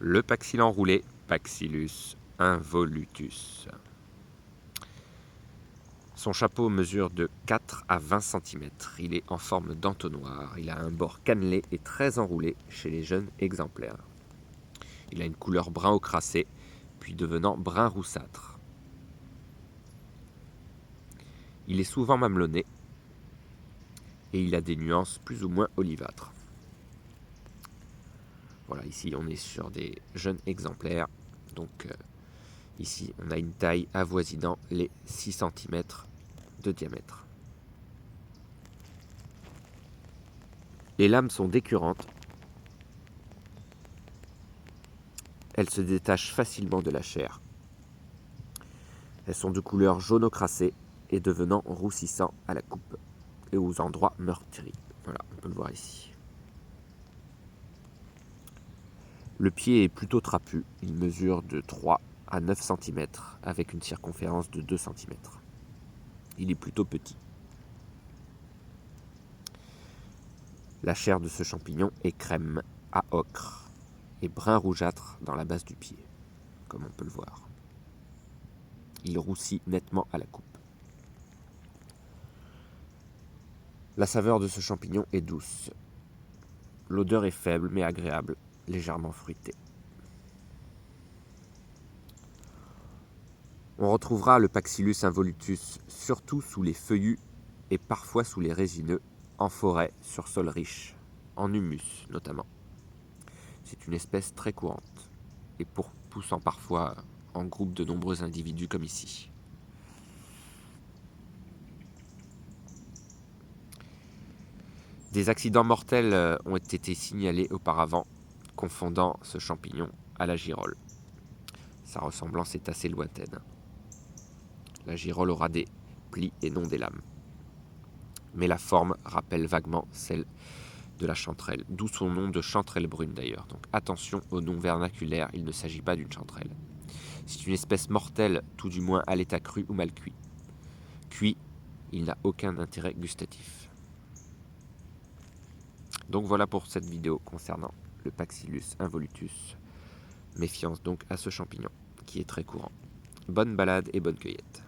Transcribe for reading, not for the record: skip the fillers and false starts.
Le Paxil enroulé, Paxillus involutus. Son chapeau mesure de 4 à 20 cm. Il est en forme d'entonnoir. Il a un bord cannelé et très enroulé chez les jeunes exemplaires. Il a une couleur brun ocracé, puis devenant brun roussâtre. Il est souvent mamelonné et il a des nuances plus ou moins olivâtres. Voilà, ici on est sur des jeunes exemplaires. Donc ici on a une taille avoisinant les 6 cm de diamètre. Les lames sont décurrentes. Elles se détachent facilement de la chair. Elles sont de couleur jaune ocracé et devenant roussissant à la coupe et aux endroits meurtris. Voilà, on peut le voir ici. Le pied est plutôt trapu. Il mesure de 3 à 9 cm avec une circonférence de 2 cm. Il est plutôt petit. La chair de ce champignon est crème à ocre et brun rougeâtre dans la base du pied, comme on peut le voir. Il roussit nettement à la coupe. La saveur de ce champignon est douce. L'odeur est faible mais agréable, légèrement fruitée. On retrouvera le Paxillus involutus surtout sous les feuillus et parfois sous les résineux, en forêt, sur sol riche, en humus notamment. C'est une espèce très courante et poussant parfois en groupe de nombreux individus comme ici. Des accidents mortels ont été signalés auparavant, confondant ce champignon à la girole. Sa ressemblance est assez lointaine. La girole aura des plis et non des lames. Mais la forme rappelle vaguement celle de la chanterelle, d'où son nom de chanterelle brune d'ailleurs. Donc attention au nom vernaculaire, il ne s'agit pas d'une chanterelle. C'est une espèce mortelle, tout du moins à l'état cru ou mal cuit. Cuit, il n'a aucun intérêt gustatif. Donc voilà pour cette vidéo concernant le Paxillus involutus. Méfiance donc à ce champignon, qui est très courant. Bonne balade et bonne cueillette.